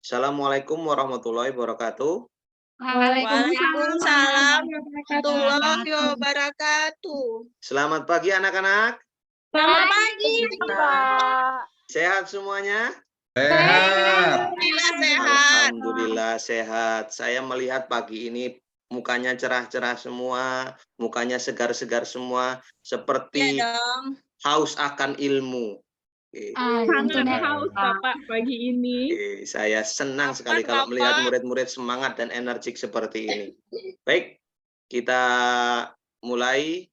Assalamualaikum warahmatullahi wabarakatuh. Waalaikumsalam warahmatullahi wabarakatuh. wabarakatuh. Selamat pagi anak-anak. Selamat pagi, Pak. Sehat semuanya? Sehat. Alhamdulillah sehat. Alhamdulillah sehat. Saya melihat pagi ini mukanya cerah-cerah semua, mukanya segar-segar semua, Iya seperti dong. haus akan ilmu. Oke. Sangat haus Bapak pagi ini. Oke, saya senang sekali kalau Bapak. melihat murid-murid semangat dan energik seperti ini. Baik, kita mulai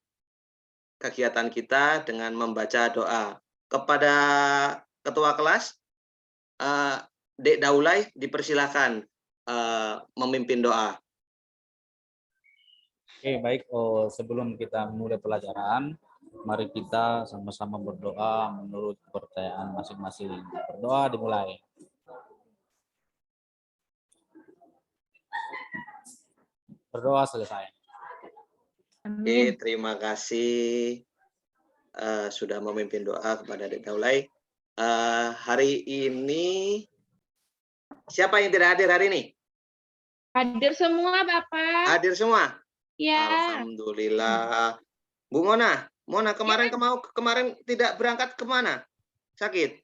kegiatan kita dengan membaca doa. Kepada ketua kelas, Dek Daulay dipersilakan memimpin doa. Oke, baik. Sebelum kita mulai pelajaran, mari kita sama-sama berdoa menurut kepercayaan masing-masing. Berdoa dimulai. Berdoa selesai. Oke, terima kasih sudah memimpin doa kepada Dek Daulay. Hari ini siapa yang tidak hadir hari ini? Hadir semua Bapak. Hadir semua? Ya. Alhamdulillah. Bu Mona kemarin tidak berangkat kemana? Sakit?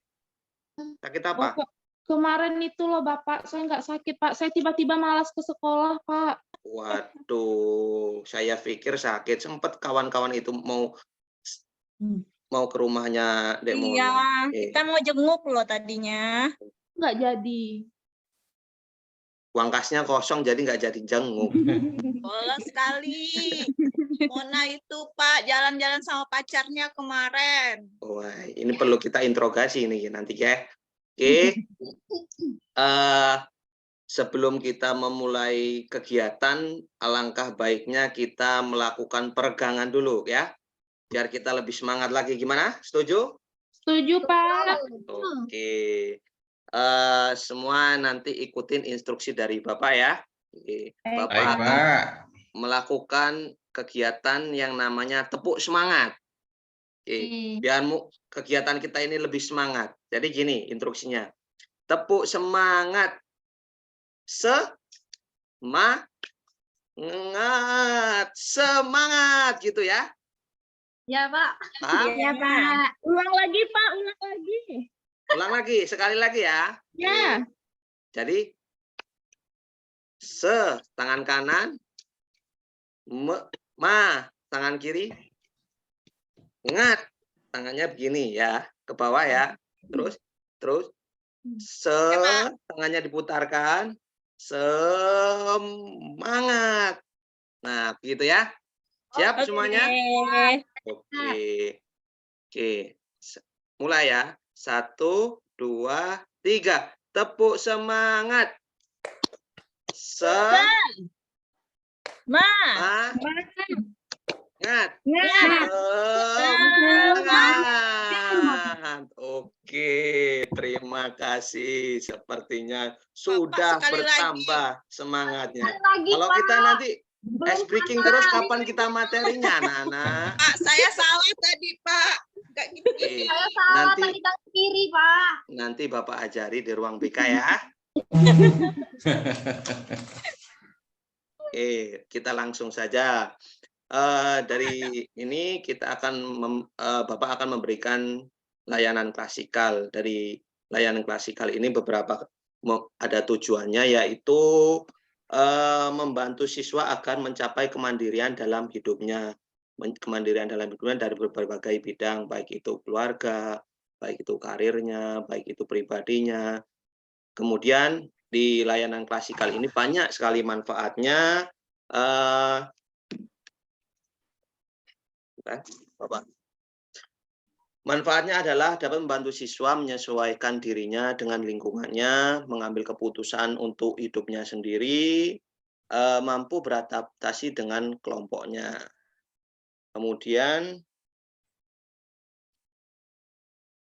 Sakit apa? Kemarin itu loh Bapak, saya nggak sakit Pak. Saya tiba-tiba malas ke sekolah Pak. Waduh, saya pikir sakit. Sempat kawan-kawan itu mau ke rumahnya Dek Mona. Iya, kita mau jenguk loh tadinya. Nggak jadi. Uang kasnya kosong jadi nggak jadi jenguk. Boleh sekali. Mona itu Pak jalan-jalan sama pacarnya kemarin. Wah, ini perlu kita interogasi nih nanti ya. Oke. Sebelum kita memulai kegiatan, alangkah baiknya kita melakukan peregangan dulu ya. Biar kita lebih semangat lagi. Gimana? Setuju? Setuju Pak. Oke. Semua nanti ikutin instruksi dari Bapak ya. Oke. Bapak akan melakukan kegiatan yang namanya tepuk semangat. Oke. Biar kegiatan kita ini lebih semangat. Jadi gini instruksinya. Tepuk semangat. Semangat gitu ya. Ya Pak. Paham? Ya Pak. Ulang lagi Pak, ulang lagi. Ulang lagi, sekali lagi ya. Ya. Jadi tangan kanan, tangan kiri, ngat tangannya begini ya, ke bawah ya. Terus tangannya diputarkan, semangat. Nah, begitu ya. Siap semuanya? Oke. Mulai ya. 1, 2, 3. Tepuk semangat. Semangat. Oke, terima kasih. Sepertinya sudah bertambah semangatnya. Kalau kita nanti ice breaking terus, kapan kita materinya, anak-anak? Pak, saya salah tadi, Pak. Saya salah tadi tangan kiri, Pak. Nanti Bapak ajari di ruang BK ya. Oke, kita langsung saja. Dari ini kita akan Bapak akan memberikan layanan klasikal. Dari layanan klasikal ini beberapa ada tujuannya, yaitu membantu siswa agar mencapai kemandirian dalam hidupnya. Kemandirian dalam hidupnya dari berbagai bidang, baik itu keluarga, baik itu karirnya, baik itu pribadinya. Kemudian di layanan klasikal ini banyak sekali manfaatnya. Bapak. Manfaatnya adalah dapat membantu siswa menyesuaikan dirinya dengan lingkungannya, mengambil keputusan untuk hidupnya sendiri, mampu beradaptasi dengan kelompoknya. Kemudian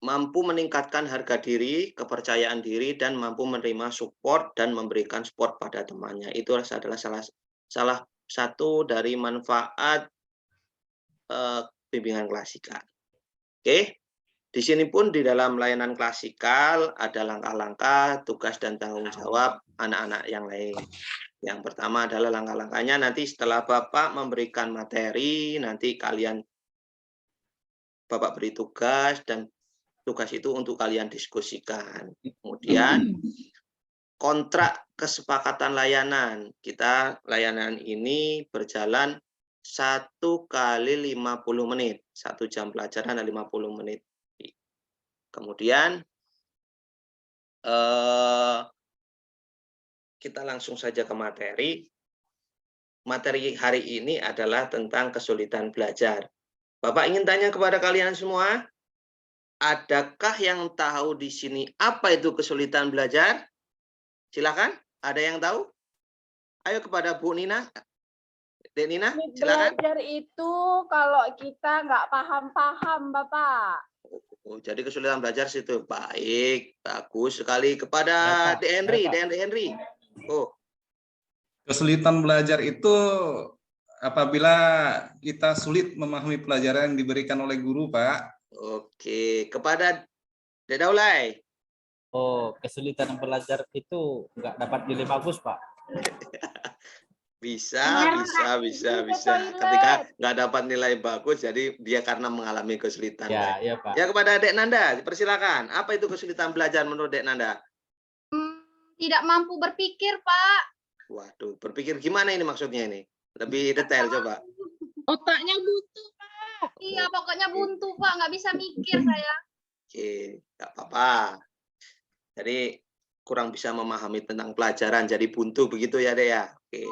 mampu meningkatkan harga diri, kepercayaan diri, dan mampu menerima support dan memberikan support pada temannya. Itu adalah salah satu dari manfaat bimbingan klasikal. Oke, Di sini pun di dalam layanan klasikal ada langkah-langkah, tugas dan tanggung jawab anak-anak yang lain. Yang pertama adalah langkah-langkahnya nanti setelah Bapak memberikan materi, nanti Bapak beri tugas dan tugas itu untuk kalian diskusikan. Kemudian kontrak kesepakatan layanan. Layanan ini berjalan 1 kali 50 menit. 1 jam pelajaran ada 50 menit. Kemudian kita langsung saja ke materi. Materi hari ini adalah tentang kesulitan belajar. Bapak ingin tanya kepada kalian semua, adakah yang tahu di sini apa itu kesulitan belajar? Silakan, ada yang tahu? Ayo kepada Bu Nina. Dek Nina, silakan. Belajar itu kalau kita nggak paham-paham, Bapak. Oh, jadi kesulitan belajar situ. Baik, bagus sekali. Kepada Dek Henry. Oh. Kesulitan belajar itu apabila kita sulit memahami pelajaran yang diberikan oleh guru, Pak. Oke, kepada Dek Daulay. Oh, kesulitan belajar itu nggak dapat nilai bagus, Pak. Bisa. Ketika nggak dapat nilai bagus, jadi dia karena mengalami kesulitan. Ya, iya, Pak. Ya, kepada Dek Nanda, persilakan. Apa itu kesulitan belajar menurut Dek Nanda? Tidak mampu berpikir, Pak. Waduh, berpikir gimana ini maksudnya ini? Lebih detail coba. Otaknya buntu, Pak. Iya, pokoknya buntu, Pak. Nggak bisa mikir saya. Oke, nggak apa-apa. Jadi kurang bisa memahami tentang pelajaran, jadi buntu begitu ya, Dek ya. Oke.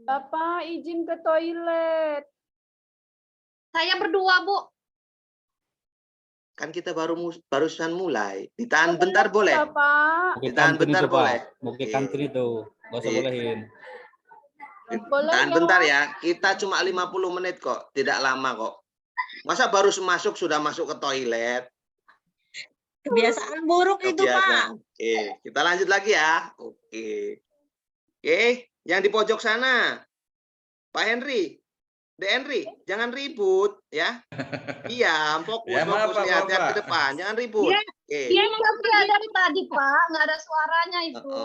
Bapak izin ke toilet. Saya berdua, Bu. Kan kita barusan mulai. Ditahan bentar boleh? Bapak. Ditahan bentar boleh? Mungkin country tuh. Nggak usah Iya. bolehin. Boleh Tahan ya. bentar ya. Kita cuma 50 menit kok, tidak lama kok. Masa baru masuk sudah masuk ke toilet? Kebiasaan buruk itu, Pak. Kebiasaan. Oke, kita lanjut lagi ya. Oke, yang di pojok sana, Pak Henry, Dek Henry, jangan ribut ya. Diam, fokus, Ya, maaf, Pak, lihat Pak. ke depan, jangan ribut. Iya. Oke. Iya, tapi dari tadi, Pak. Nggak ada suaranya itu.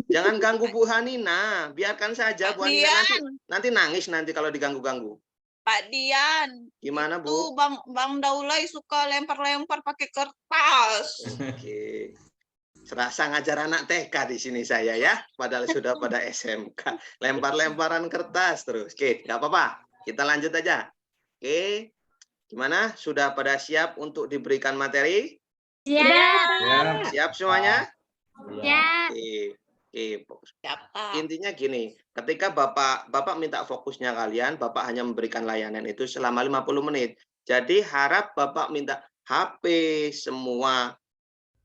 Jangan ganggu Bu Hanina, biarkan saja Bu Hanina nanti nangis nanti kalau diganggu-ganggu. Pak Dian, Gimana tuh Bu? Bang Daulay suka lempar-lempar pakai kertas. Oke. Serasa ngajar anak TK di sini saya ya, padahal sudah pada SMK. Lempar-lemparan kertas terus. Oke, nggak apa-apa. Kita lanjut aja. Oke, gimana? Sudah pada siap untuk diberikan materi? Ya. Siap semuanya? Ya. Oke, fokus. Siapa? Intinya gini, ketika Bapak minta fokusnya kalian, Bapak hanya memberikan layanan itu selama 50 menit. Jadi harap Bapak minta HP semua,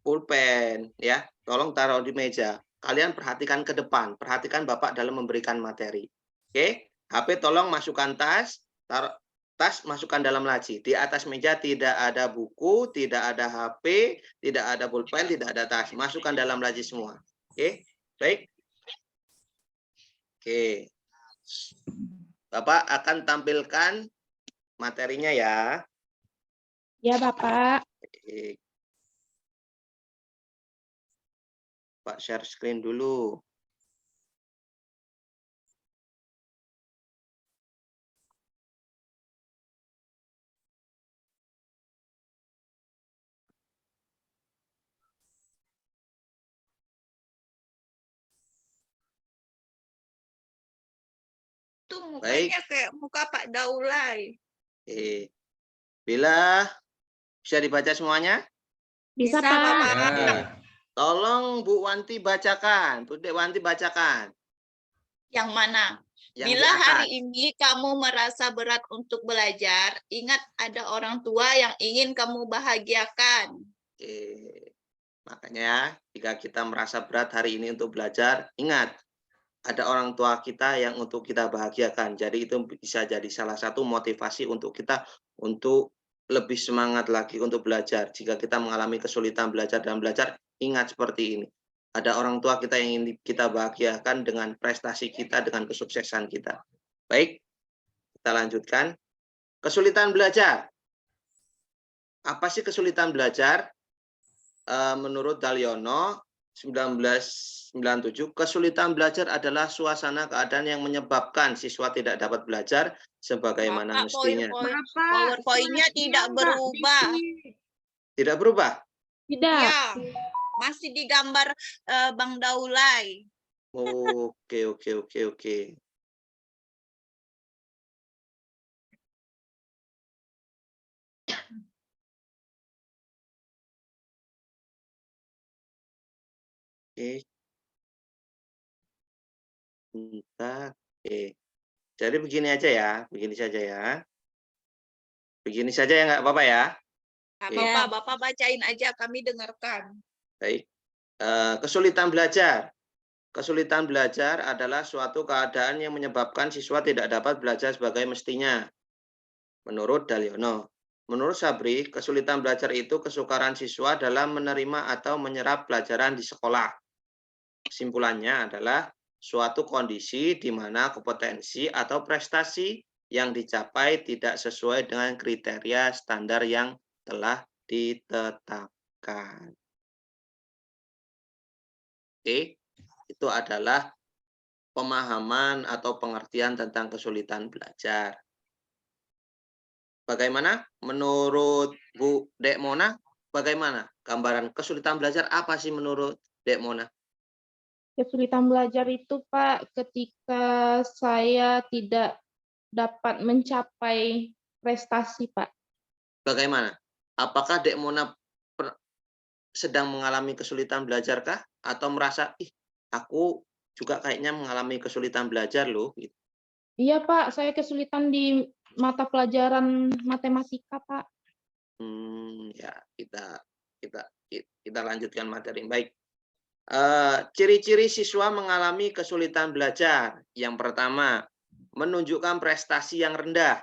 pulpen ya, tolong taruh di meja. Kalian perhatikan ke depan, perhatikan Bapak dalam memberikan materi. Oke, HP tolong masukkan tas, taruh tas masukkan dalam laci. Di atas meja tidak ada buku, tidak ada HP, tidak ada pulpen, tidak ada tas. Masukkan dalam laci semua. Oke, baik. Oke. Bapak akan tampilkan materinya ya. Ya, Bapak. Oke. Pak share screen dulu. Tuh Baik. mukanya kayak muka Pak Daulay. Oke. Bila bisa dibaca semuanya? Bisa, Bisa, Pak. Bapak. Ya. Tolong Bu Wanti bacakan. Bu Dek Wanti bacakan. Yang mana? Yang Bila di atas. hari ini kamu merasa berat untuk belajar, ingat ada orang tua yang ingin kamu bahagiakan. Oke. Makanya jika kita merasa berat hari ini untuk belajar, ingat ada orang tua kita yang untuk kita bahagiakan. Jadi itu bisa jadi salah satu motivasi untuk kita untuk lebih semangat lagi untuk belajar. Jika kita mengalami kesulitan belajar dan belajar, ingat seperti ini. Ada orang tua kita yang ingin kita bahagiakan dengan prestasi kita, dengan kesuksesan kita. Baik, kita lanjutkan. Kesulitan belajar. Apa sih kesulitan belajar? Menurut Dalyono 1997, kesulitan belajar adalah suasana keadaan yang menyebabkan siswa tidak dapat belajar sebagaimana Bapak, mestinya. PowerPoint-nya tidak berubah. Tidak berubah? Tidak. Ya, masih digambar Bang Daulay. Oke, oke, oke, oke. Oke. Bentar. Oke. Jadi begini aja ya, begini saja ya. Begini saja ya nggak apa-apa ya. Nah, Oke. Bapak bacain aja, kami dengarkan. Baik. Kesulitan belajar. Kesulitan belajar adalah suatu keadaan yang menyebabkan siswa tidak dapat belajar sebagai mestinya. Menurut Dalyono. Menurut Sabri, kesulitan belajar itu kesukaran siswa dalam menerima atau menyerap pelajaran di sekolah. Kesimpulannya adalah suatu kondisi di mana kompetensi atau prestasi yang dicapai tidak sesuai dengan kriteria standar yang telah ditetapkan. Oke, itu adalah pemahaman atau pengertian tentang kesulitan belajar. Bagaimana menurut Bu Dek Mona? Bagaimana gambaran kesulitan belajar apa sih menurut Dek Mona? Kesulitan belajar itu, Pak, ketika saya tidak dapat mencapai prestasi, Pak. Bagaimana? Apakah Dek Mona sedang mengalami kesulitan belajarkah? Atau merasa, ih, aku juga kayaknya mengalami kesulitan belajar loh. Gitu. Iya, Pak, saya kesulitan di mata pelajaran matematika, Pak. Ya, kita lanjutkan materi. Baik. Ciri-ciri siswa mengalami kesulitan belajar. Yang pertama, menunjukkan prestasi yang rendah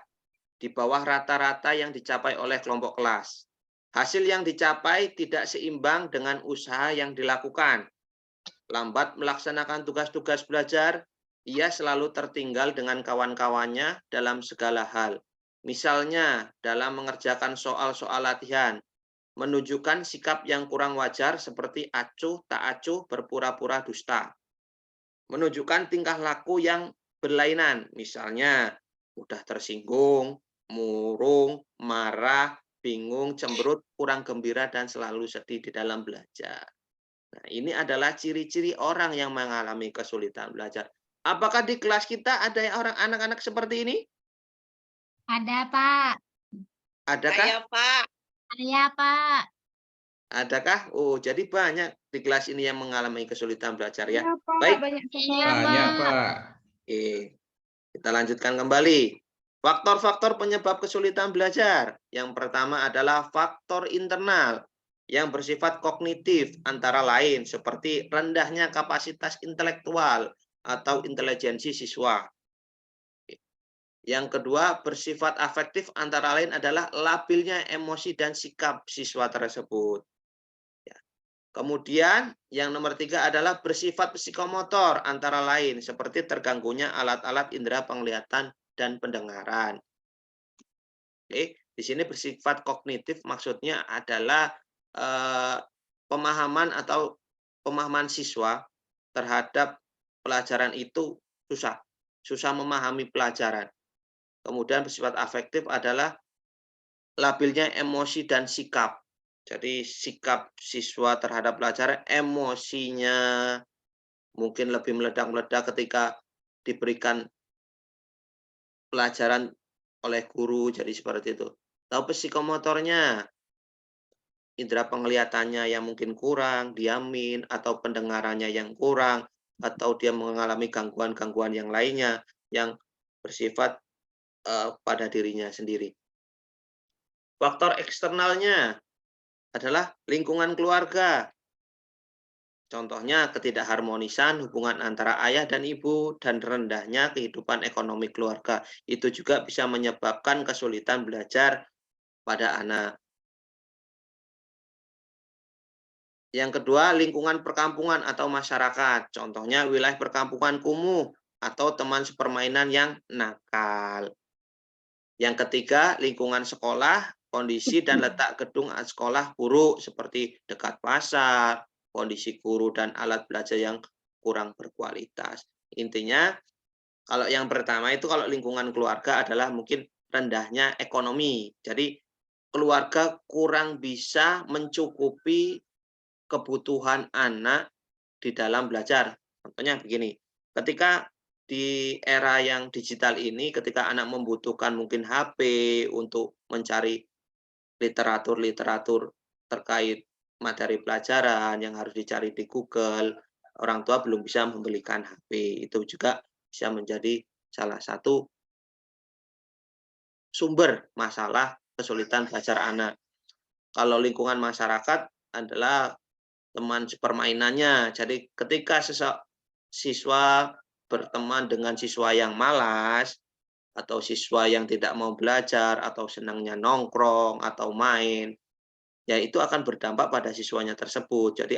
di bawah rata-rata yang dicapai oleh kelompok kelas. Hasil yang dicapai tidak seimbang dengan usaha yang dilakukan. Lambat melaksanakan tugas-tugas belajar, ia selalu tertinggal dengan kawan-kawannya dalam segala hal. Misalnya, dalam mengerjakan soal-soal latihan, menunjukkan sikap yang kurang wajar seperti acuh, tak acuh, berpura-pura dusta. Menunjukkan tingkah laku yang berlainan, misalnya mudah tersinggung, murung, marah, bingung, cemberut, kurang gembira, dan selalu sedih di dalam belajar. Nah, ini adalah ciri-ciri orang yang mengalami kesulitan belajar. Apakah di kelas kita ada orang anak-anak seperti ini? Ada, Pak. Adakah? Saya, Pak. Ada, Pak. Adakah? Oh, jadi banyak di kelas ini yang mengalami kesulitan belajar ya. Iya, Pak, Baik. banyak sekali. Iya, Banyak, Pak. Oke, kita lanjutkan kembali. Faktor-faktor penyebab kesulitan belajar. Yang pertama adalah faktor internal yang bersifat kognitif, antara lain seperti rendahnya kapasitas intelektual atau intelijensi siswa. Yang kedua, bersifat afektif, antara lain adalah labilnya emosi dan sikap siswa tersebut. Kemudian yang nomor 3 adalah bersifat psikomotor, antara lain seperti terganggunya alat-alat indera penglihatan dan pendengaran. Oke, di sini bersifat kognitif maksudnya adalah pemahaman atau pemahaman siswa terhadap pelajaran itu susah memahami pelajaran. Kemudian bersifat afektif adalah labilnya emosi dan sikap. Jadi sikap siswa terhadap pelajaran, emosinya mungkin lebih meledak-meledak ketika diberikan pelajaran oleh guru, jadi seperti itu. Tahu psikomotornya, indera penglihatannya yang mungkin kurang, diamin, atau pendengarannya yang kurang, atau dia mengalami gangguan-gangguan yang lainnya yang bersifat pada dirinya sendiri. Faktor eksternalnya adalah lingkungan keluarga. Contohnya ketidakharmonisan hubungan antara ayah dan ibu dan rendahnya kehidupan ekonomi keluarga. Itu juga bisa menyebabkan kesulitan belajar pada anak. Yang kedua, lingkungan perkampungan atau masyarakat. Contohnya wilayah perkampungan kumuh atau teman sepermainan yang nakal. Yang ketiga, lingkungan sekolah kondisi dan letak gedung sekolah buruk seperti dekat pasar, kondisi guru dan alat belajar yang kurang berkualitas. Intinya, kalau yang pertama itu kalau lingkungan keluarga adalah mungkin rendahnya ekonomi. Jadi keluarga kurang bisa mencukupi kebutuhan anak di dalam belajar. Contohnya begini, ketika di era yang digital ini, ketika anak membutuhkan mungkin HP untuk mencari literatur-literatur terkait materi pelajaran yang harus dicari di Google, orang tua belum bisa membelikan HP. Itu juga bisa menjadi salah satu sumber masalah kesulitan belajar anak. Kalau lingkungan masyarakat adalah teman permainannya. Jadi ketika siswa berteman dengan siswa yang malas, atau siswa yang tidak mau belajar, atau senangnya nongkrong, atau main, ya itu akan berdampak pada siswanya tersebut. Jadi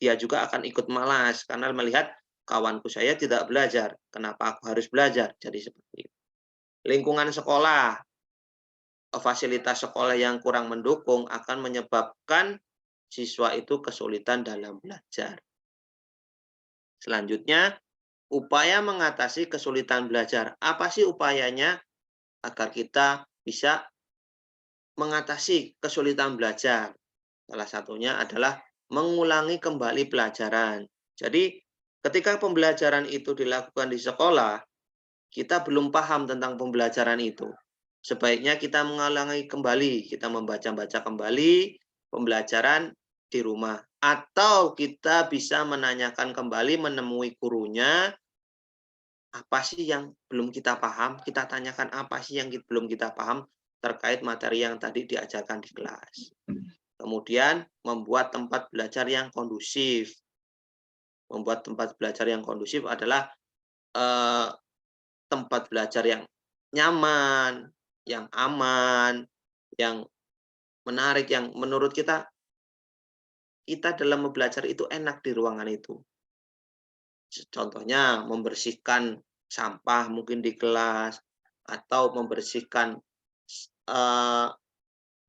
dia juga akan ikut malas, karena melihat kawanku saya tidak belajar, kenapa aku harus belajar? Jadi seperti itu. Lingkungan sekolah, fasilitas sekolah yang kurang mendukung akan menyebabkan siswa itu kesulitan dalam belajar. Selanjutnya, upaya mengatasi kesulitan belajar. Apa sih upayanya agar kita bisa mengatasi kesulitan belajar? Salah satunya adalah mengulangi kembali pelajaran. Jadi, ketika pembelajaran itu dilakukan di sekolah, kita belum paham tentang pembelajaran itu. Sebaiknya kita mengulangi kembali, kita membaca-baca kembali pembelajaran di rumah. Atau kita bisa menanyakan kembali, menemui gurunya, apa sih yang belum kita paham, kita tanyakan apa sih yang belum kita paham terkait materi yang tadi diajarkan di kelas. Kemudian membuat tempat belajar yang kondusif. Membuat tempat belajar yang kondusif adalah tempat belajar yang nyaman, yang aman, yang menarik, yang menurut kita dalam belajar itu enak di ruangan itu. Contohnya membersihkan sampah mungkin di kelas, atau membersihkan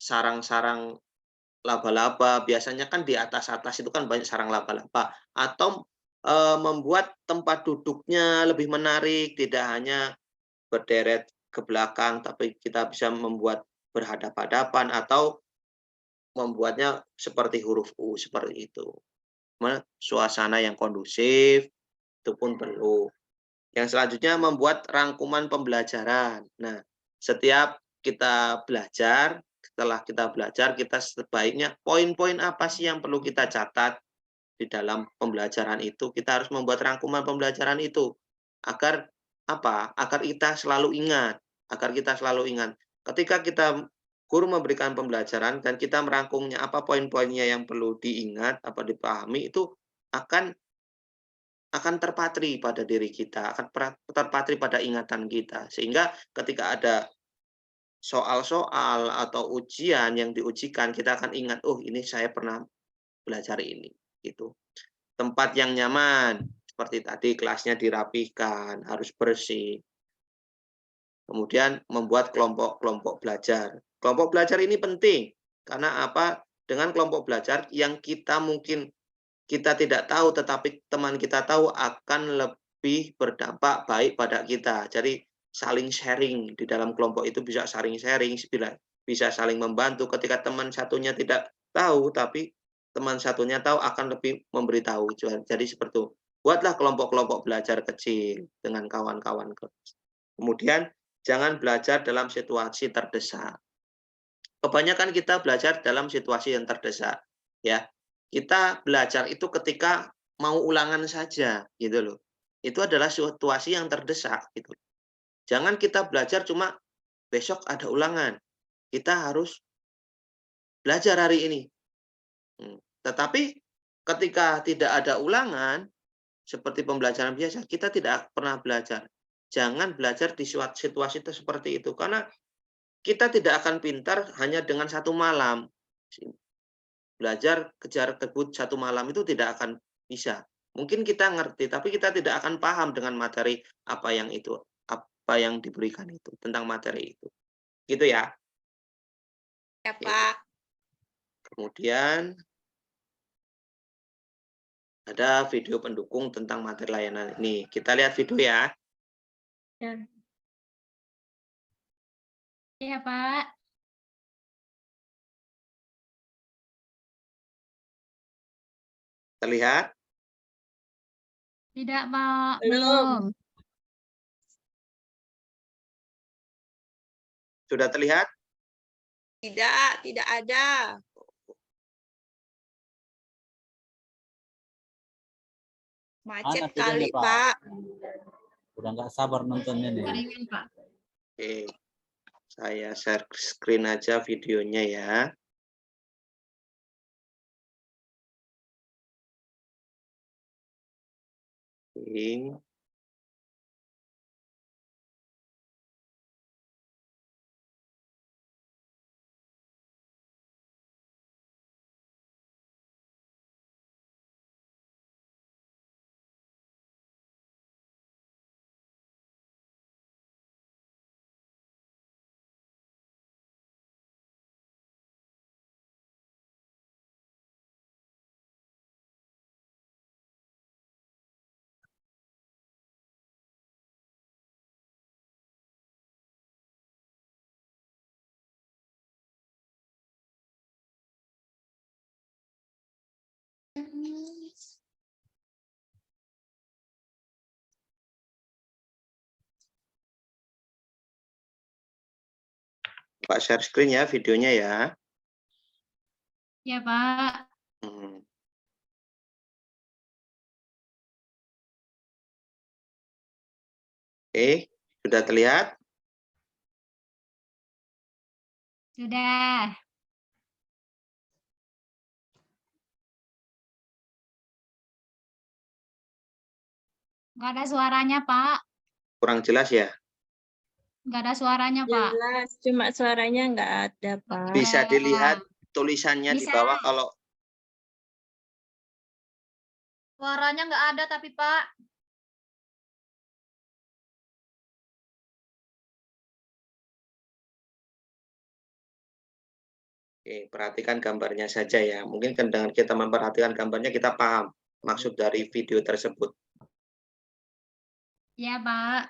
sarang-sarang laba-laba. Biasanya kan di atas-atas itu kan banyak sarang laba-laba. Atau membuat tempat duduknya lebih menarik, tidak hanya berderet ke belakang, tapi kita bisa membuat berhadapan-hadapan, atau membuatnya seperti huruf U, seperti itu. Suasana yang kondusif, itu pun perlu. Yang selanjutnya membuat rangkuman pembelajaran. Nah, setiap kita belajar, setelah kita belajar, kita sebaiknya poin-poin apa sih yang perlu kita catat di dalam pembelajaran itu. Kita harus membuat rangkuman pembelajaran itu. Agar apa? Agar kita selalu ingat. Ketika guru memberikan pembelajaran dan kita merangkumnya, apa poin-poinnya yang perlu diingat, apa dipahami, itu akan terpatri pada diri kita, akan terpatri pada ingatan kita. Sehingga ketika ada soal-soal atau ujian yang diujikan, kita akan ingat, oh ini saya pernah belajar ini. Gitu. Tempat yang nyaman, seperti tadi kelasnya dirapikan, harus bersih. Kemudian membuat kelompok-kelompok belajar. Kelompok belajar ini penting, karena apa? Dengan kelompok belajar yang kita tidak tahu, tetapi teman kita tahu, akan lebih berdampak baik pada kita. Jadi saling sharing di dalam kelompok itu, bisa saling sharing, bisa saling membantu. Ketika teman satunya tidak tahu, tapi teman satunya tahu, akan lebih memberitahu. Jadi seperti itu. Buatlah kelompok-kelompok belajar kecil dengan kawan-kawan. Kemudian jangan belajar dalam situasi terdesak. Kebanyakan kita belajar dalam situasi yang terdesak, ya. Kita belajar itu ketika mau ulangan saja, gitu loh. Itu adalah situasi yang terdesak, gitu. Jangan kita belajar cuma besok ada ulangan. Kita harus belajar hari ini. Tetapi ketika tidak ada ulangan, seperti pembelajaran biasa, kita tidak pernah belajar. Jangan belajar di situasi seperti itu, karena kita tidak akan pintar hanya dengan satu malam. Belajar kejar kebut satu malam itu tidak akan bisa. Mungkin kita ngerti, tapi kita tidak akan paham dengan materi apa yang diberikan itu, tentang materi itu. Gitu ya. Ya, Pak. Kemudian ada video pendukung tentang materi layanan ini. Kita lihat video ya. Iya, Pak. Terlihat? Tidak, Pak. Belum. Sudah terlihat? Tidak ada. Macet Mana videonya, kali, Pak? Pak. Udah nggak sabar nontonnya nih. Jaringan, Pak. Oke. Saya share screen aja videonya ya. Oke. Pak share screen ya videonya ya. Iya, Pak. Hmm. Oke, sudah terlihat? Sudah. Nggak ada suaranya, Pak. Kurang jelas ya? Nggak ada suaranya, Pak. Jelas, cuma suaranya nggak ada, Pak. Bisa Ya. dilihat tulisannya di Bisa. bawah kalau Suaranya nggak ada tapi, Pak. Oke, perhatikan gambarnya saja ya. Mungkin kan dengan kita memperhatikan gambarnya kita paham maksud dari video tersebut. Iya, Pak.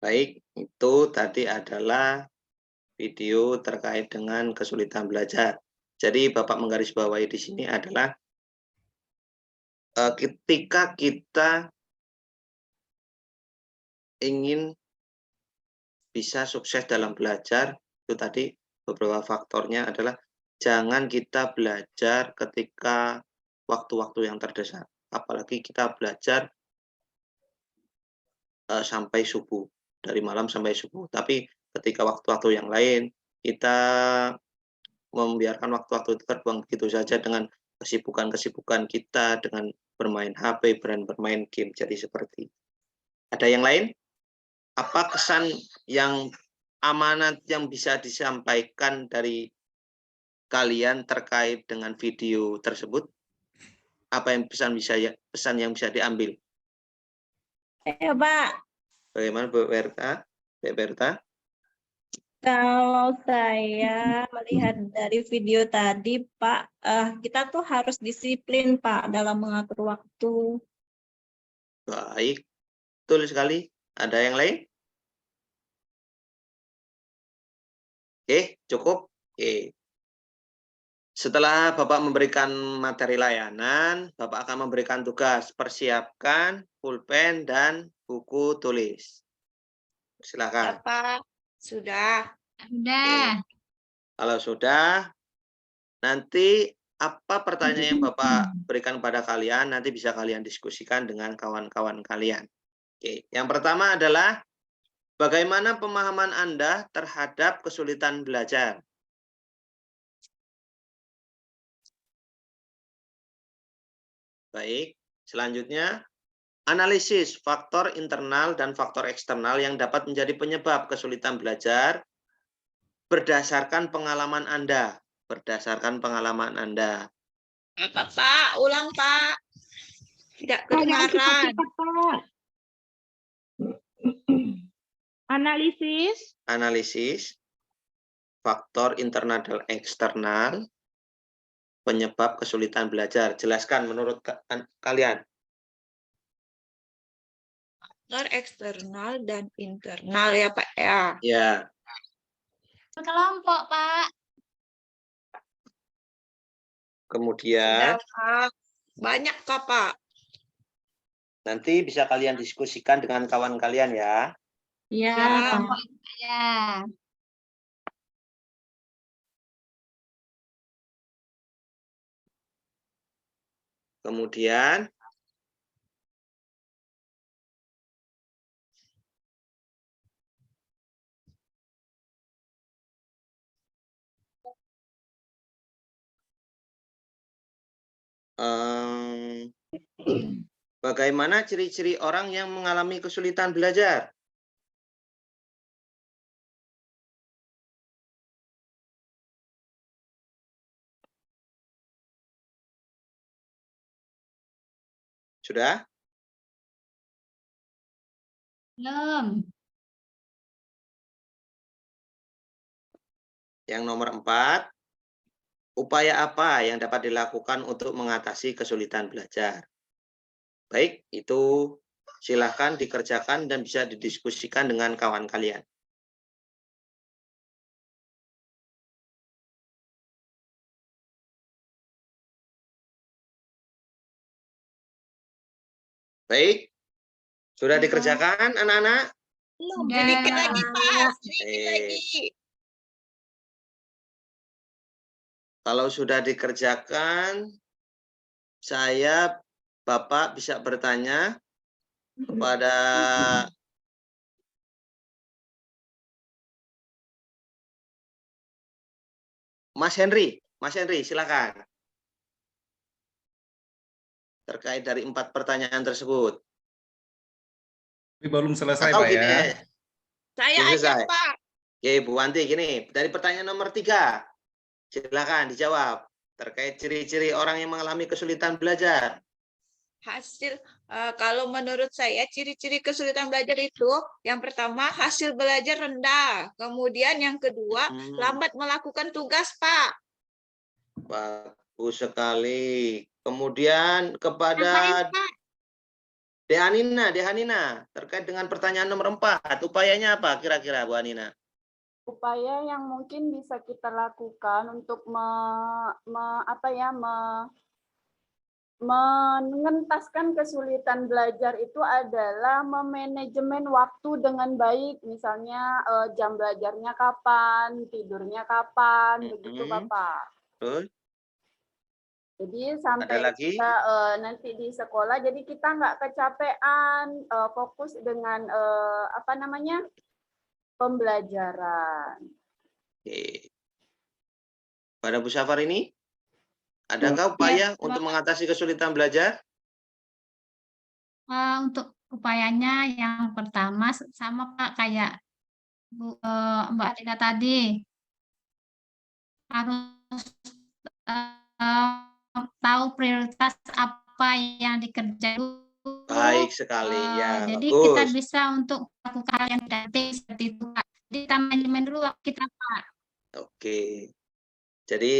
Baik, itu tadi adalah video terkait dengan kesulitan belajar. Jadi Bapak menggarisbawahi di sini adalah ketika kita ingin bisa sukses dalam belajar, itu tadi beberapa faktornya adalah jangan kita belajar ketika waktu-waktu yang terdesak. Apalagi kita belajar sampai subuh, dari malam sampai subuh. Tapi ketika waktu-waktu yang lain, kita membiarkan waktu-waktu itu terbuang begitu saja dengan kesibukan-kesibukan kita, dengan bermain HP, bermain game. Jadi seperti ada yang lain? Apa kesan yang amanat yang bisa disampaikan dari kalian terkait dengan video tersebut? Apa yang pesan yang bisa diambil? Ya, Pak. Bagaimana Bu Berta? Bu Berta? Kalau saya melihat dari video tadi, Pak, kita tuh harus disiplin, Pak, dalam mengatur waktu. Baik, betul sekali. Ada yang lain? Oke, cukup. Oke. Setelah Bapak memberikan materi layanan, Bapak akan memberikan tugas. Persiapkan pulpen dan buku tulis. Silakan. Pak, sudah. Udah. Kalau sudah, nanti apa pertanyaan yang Bapak berikan pada kalian, nanti bisa kalian diskusikan dengan kawan-kawan kalian. Oke, yang pertama adalah bagaimana pemahaman Anda terhadap kesulitan belajar? Baik, selanjutnya analisis faktor internal dan faktor eksternal yang dapat menjadi penyebab kesulitan belajar berdasarkan pengalaman Anda. Berdasarkan pengalaman Anda. Pak, ulang Pak. Tidak kedengaran. Analisis Analisis faktor internal dan eksternal penyebab kesulitan belajar. Jelaskan menurut kalian. Faktor eksternal dan internal ya Pak ya. Ya, Kelompok, Pak. kemudian Sudah, Pak. Banyak Kak, Pak. nanti bisa kalian diskusikan dengan kawan kalian ya. Ya, Ya. Pak. Ya. Kemudian bagaimana ciri-ciri orang yang mengalami kesulitan belajar? Sudah? Belum. Yang nomor 4, upaya apa yang dapat dilakukan untuk mengatasi kesulitan belajar? Baik, itu silakan dikerjakan dan bisa didiskusikan dengan kawan kalian. Baik, sudah dikerjakan anak-anak? Belum. Udah. Sedikit lagi, Pak. Sedikit lagi. Kalau sudah dikerjakan, Bapak bisa bertanya kepada Mas Henry. Mas Henry, silakan. Terkait dari 4 pertanyaan tersebut. Tapi belum selesai, Atau Pak gini, ya. Saya Belum aja, selesai. Pak. Oke, Bu Wanti, gini, dari pertanyaan nomor 3, silakan dijawab. Terkait ciri-ciri orang yang mengalami kesulitan belajar. Kalau menurut saya ciri-ciri kesulitan belajar itu yang pertama hasil belajar rendah, kemudian yang kedua lambat melakukan tugas Pak. Bagus sekali. Kemudian kepada Yang lain, Pak. Dehanina, terkait dengan pertanyaan nomor 4, upayanya apa kira-kira Bu Anina? Upaya yang mungkin bisa kita lakukan untuk mengentaskan kesulitan belajar itu adalah memanajemen waktu dengan baik, misalnya jam belajarnya kapan, tidurnya kapan, begitu Bapak. Terus? Jadi Ada sampai lagi? kita nanti di sekolah, jadi kita nggak kecapean, fokus dengan pembelajaran. Oke. Pada Bu Safar ini, adakah upaya untuk mengatasi kesulitan belajar? Untuk upayanya yang pertama sama Pak kayak Mbak Atika tadi, harus tahu prioritas apa yang dikerjakan dulu. Baik sekali, ya Jadi kita bagus. bisa untuk melakukan hal yang penting seperti itu Pak. Jadi kita manajemen dulu waktu kita Pak. Oke. Jadi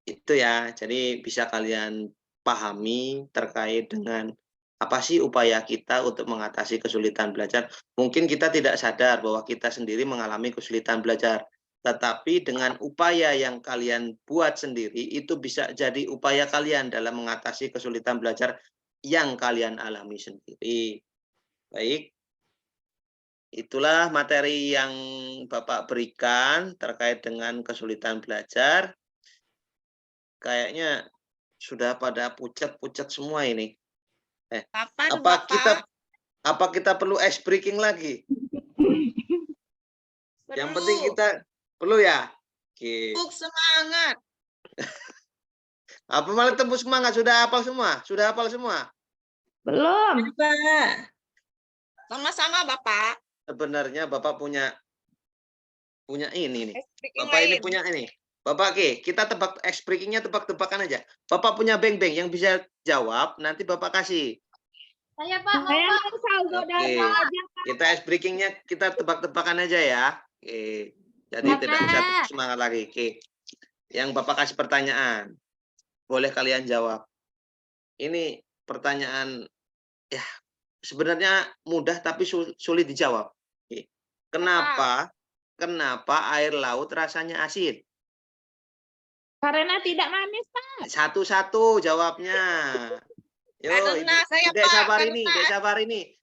itu ya, jadi bisa kalian pahami terkait dengan apa sih upaya kita untuk mengatasi kesulitan belajar. Mungkin kita tidak sadar bahwa kita sendiri mengalami kesulitan belajar. Tetapi dengan upaya yang kalian buat sendiri, itu bisa jadi upaya kalian dalam mengatasi kesulitan belajar yang kalian alami sendiri. Baik. Itulah materi yang Bapak berikan terkait dengan kesulitan belajar. Kayaknya sudah pada pucat-pucat semua ini. Apa kita perlu ice breaking lagi? Yang penting kita perlu ya. Oke. Tepuk semangat. Apa malah tepuk semangat? Sudah hafal semua? Sudah hafal semua? Belum. Sama-sama Bapak. Sebenarnya Bapak punya ini nih. Speaking Bapak ini lain. punya ini. Bapak, kita tebak ice breaking-nya tebak-tebakan aja. Bapak punya beng-beng yang bisa jawab, nanti Bapak kasih. Saya Pak, mau Saya Pak. mau saldo Oke. data aja. Kita ice breaking-nya kita tebak-tebakan aja ya. Oke. Jadi Bapak. tidak usah tepuk semangat lagi. Oke. Yang Bapak kasih pertanyaan. Boleh kalian jawab. Ini pertanyaan ya sebenarnya mudah tapi sulit dijawab. Oke. Kenapa air laut rasanya asin? Karena tidak manis, Pak. Satu-satu jawabnya. Yo, Karena saya Dek Pak,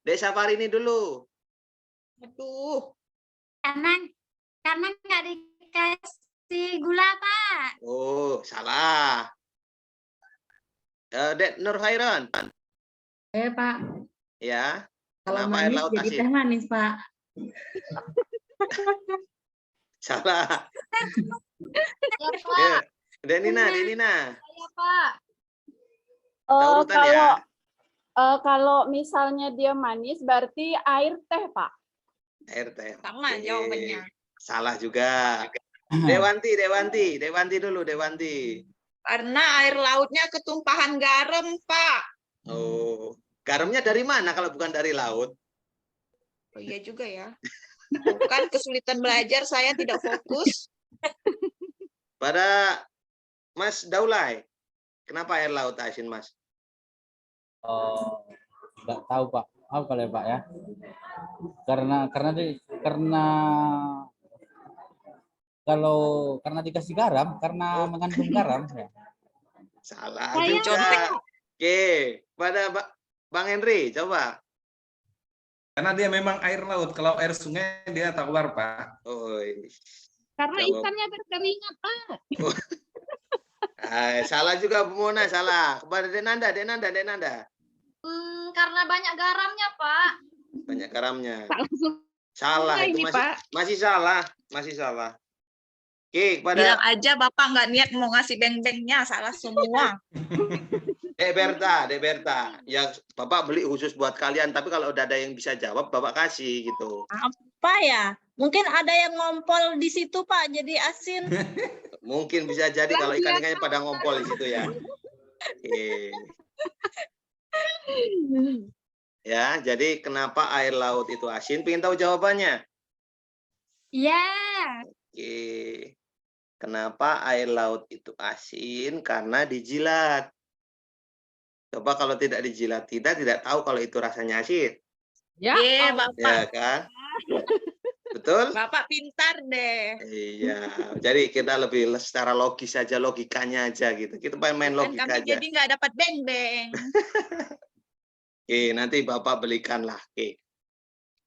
Dek Safari ini dulu. Aduh. Karena nggak dikasih gula Pak. Oh, salah. Dek Nur Khairan. Pak, Ya. kalau Kenapa air manis laut jadi asin? teh manis, Pak. Salah. Ya Pak. Ya. Denina. Saya Pak. Kita urutan ya. Kalau misalnya dia manis, berarti air teh, Pak. Air teh. Sama Oke. jawabannya. Salah juga. Dewanti dulu, Dewanti. Karena air lautnya ketumpahan garam, Pak. Oh, garamnya dari mana kalau bukan dari laut? Oh, iya juga ya. Bukan kesulitan belajar, saya tidak fokus. Pada Mas Daulay, kenapa air laut asin, Mas? Nggak tahu Pak, apa ya Pak ya? Karena karena dikasih garam, karena mengandung garam ya. Salah Saya juga. Oke, pada Bang Henry, coba. Karena dia memang air laut. Kalau air sungai dia tak keluar, Pak. Oh, Karena Jawab. ikannya berkeringat, Pak. Salah juga Bu Mona, salah. Kepada Denanda. Karena banyak garamnya Pak. Banyak garamnya. Langsung Salah itu ini, masih Pak. masih salah. Oke, Bilang kepada aja Bapak nggak niat mau ngasih beng-bengnya, salah semua. Dek Berta. Ya, Bapak beli khusus buat kalian, tapi kalau udah ada yang bisa jawab, Bapak kasih gitu. Apa ya? Mungkin ada yang ngompol di situ, Pak, jadi asin. Mungkin bisa jadi kalau ikan-ikannya pada ngompol di situ ya. Oke. Ya, jadi kenapa air laut itu asin? Pengen tahu jawabannya? Iya. Oke. Kenapa air laut itu asin? Karena dijilat. Coba kalau tidak dijilat, kita tidak tahu kalau itu rasanya asin. Ya, Iya, Bapak. Ya kan? Betul? Bapak pintar deh. Iya. Jadi kita lebih secara logis saja, logikanya aja gitu. Kita main Kan logika kami aja. jadi nggak dapat beng-beng. Oke, nanti Bapak belikanlah. Oke.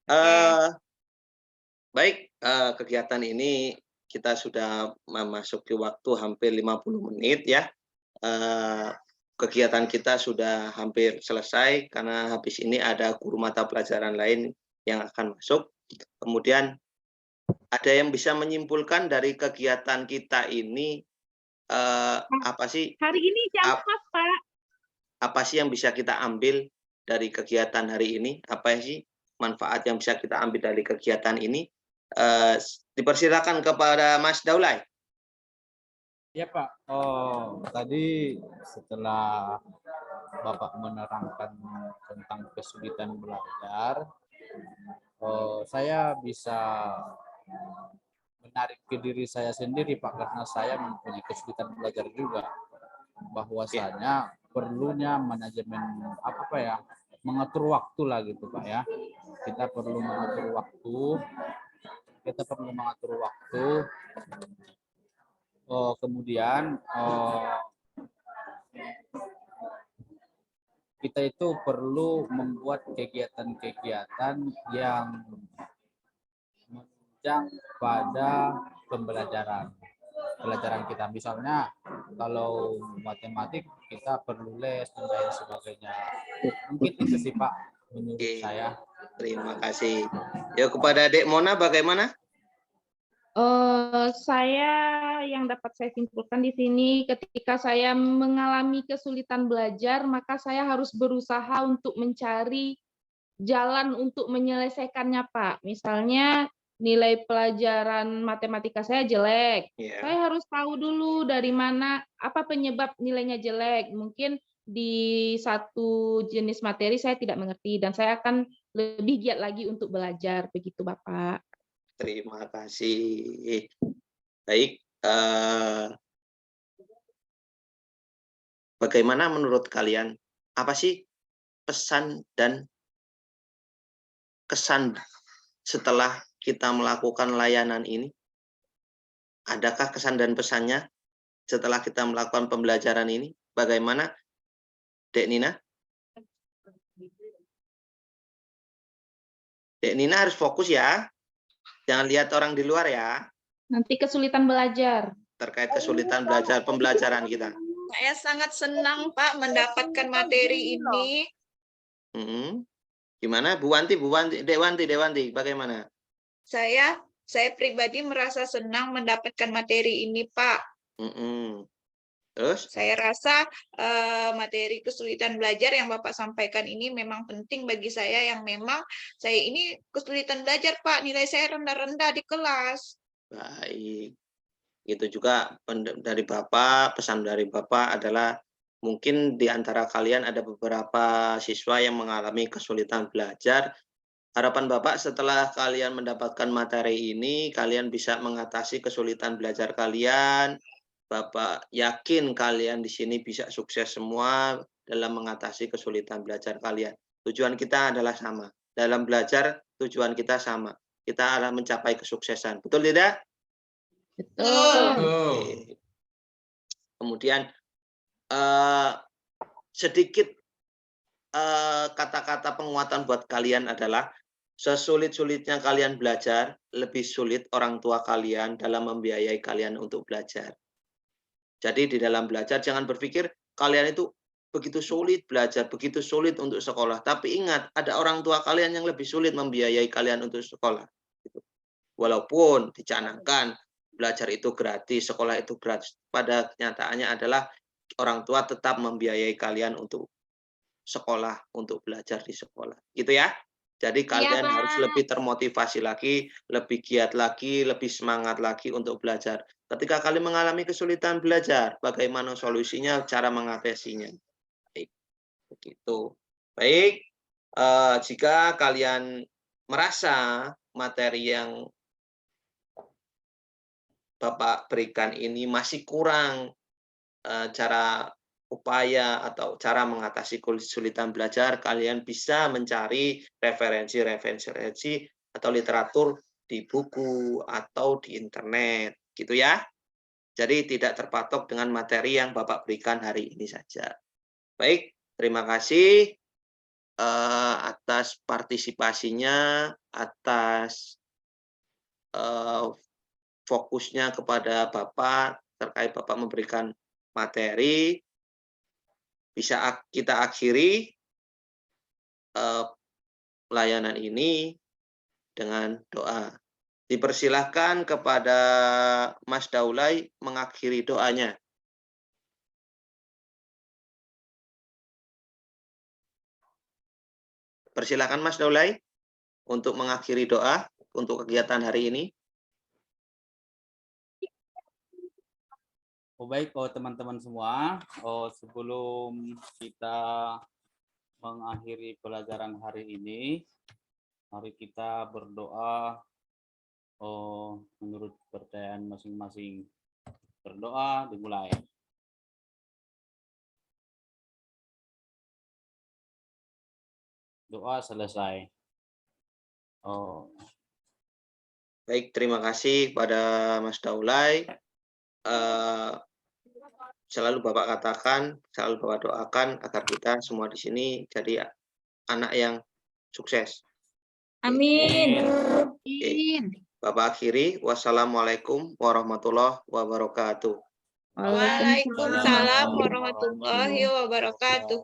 Oke. Baik, kegiatan ini kita sudah memasuki waktu hampir 50 menit ya. Kegiatan kita sudah hampir selesai karena habis ini ada guru mata pelajaran lain yang akan masuk. Kemudian ada yang bisa menyimpulkan dari kegiatan kita ini apa sih Hari ini jam khas, Pak. apa sih yang bisa kita ambil dari kegiatan hari ini? Apa sih manfaat yang bisa kita ambil dari kegiatan ini? Dipersilakan kepada Mas Daulay. Ya Pak, tadi setelah Bapak menerangkan tentang kesulitan belajar, saya bisa menarik ke diri saya sendiri Pak, karena saya mempunyai kesulitan belajar juga. Bahwasanya perlunya manajemen mengatur waktu lah gitu Pak ya. Kita perlu mengatur waktu. Kemudian kita itu perlu membuat kegiatan-kegiatan yang menunjang pada pelajaran kita. Misalnya kalau matematik kita perlu les dan lain sebagainya. Mungkin itu sih Pak menurut saya. Terima kasih. Ya, kepada Dek Mona bagaimana? Saya yang dapat saya simpulkan di sini, ketika saya mengalami kesulitan belajar, maka saya harus berusaha untuk mencari jalan untuk menyelesaikannya, Pak. Misalnya nilai pelajaran matematika saya jelek. Saya harus tahu dulu dari mana, apa penyebab nilainya jelek. Mungkin di satu jenis materi saya tidak mengerti, dan saya akan lebih giat lagi untuk belajar. Begitu, Bapak. Terima kasih. Baik, bagaimana menurut kalian? Apa sih pesan dan kesan setelah kita melakukan layanan ini? Adakah kesan dan pesannya setelah kita melakukan pembelajaran ini? Bagaimana, Dek Nina? Dek Nina harus fokus ya. Jangan lihat orang di luar ya. Nanti kesulitan belajar. Terkait kesulitan belajar, pembelajaran kita. Saya sangat senang Pak mendapatkan materi ini. Gimana Bu Wanti, Dewanti, bagaimana? Saya pribadi merasa senang mendapatkan materi ini Pak. Terus? Saya rasa materi kesulitan belajar yang Bapak sampaikan ini memang penting bagi saya, yang memang saya ini kesulitan belajar Pak, nilai saya rendah-rendah di kelas. Baik. Itu juga dari Bapak, pesan dari Bapak adalah mungkin di antara kalian ada beberapa siswa yang mengalami kesulitan belajar. Harapan Bapak setelah kalian mendapatkan materi ini, kalian bisa mengatasi kesulitan belajar kalian. Bapak yakin kalian di sini bisa sukses semua dalam mengatasi kesulitan belajar kalian. Tujuan kita adalah sama. Dalam belajar, tujuan kita sama. Kita adalah mencapai kesuksesan. Betul tidak? Betul. Kemudian sedikit kata-kata penguatan buat kalian adalah sesulit-sulitnya kalian belajar, lebih sulit orang tua kalian dalam membiayai kalian untuk belajar. Jadi di dalam belajar jangan berpikir kalian itu begitu sulit belajar, begitu sulit untuk sekolah. Tapi ingat, ada orang tua kalian yang lebih sulit membiayai kalian untuk sekolah. Walaupun dicanangkan belajar itu gratis, sekolah itu gratis, pada kenyataannya adalah orang tua tetap membiayai kalian untuk sekolah, untuk belajar di sekolah. Gitu ya. Jadi kalian harus lebih termotivasi lagi, lebih giat lagi, lebih semangat lagi untuk belajar. Ketika kalian mengalami kesulitan belajar, bagaimana solusinya, cara mengatasinya. Baik, begitu. Baik, jika kalian merasa materi yang Bapak berikan ini masih kurang cara upaya atau cara mengatasi kesulitan belajar, kalian bisa mencari referensi atau literatur di buku atau di internet, gitu ya. Jadi tidak terpatok dengan materi yang Bapak berikan hari ini saja. Baik, terima kasih atas partisipasinya, atas fokusnya kepada Bapak terkait Bapak memberikan materi. Bisa kita akhiri layanan ini dengan doa. Dipersilahkan kepada Mas Daulay mengakhiri doanya. Persilahkan Mas Daulay untuk mengakhiri doa untuk kegiatan hari ini. Baik, teman-teman semua, sebelum kita mengakhiri pelajaran hari ini, mari kita berdoa menurut kepercayaan masing-masing. Berdoa dimulai. Doa selesai. Baik, terima kasih pada Mas Daulay. Selalu Bapak katakan, selalu Bapak doakan agar kita semua di sini jadi anak yang sukses. Amin. Bapak akhiri, wassalamualaikum warahmatullahi wabarakatuh. Waalaikumsalam warahmatullahi wabarakatuh.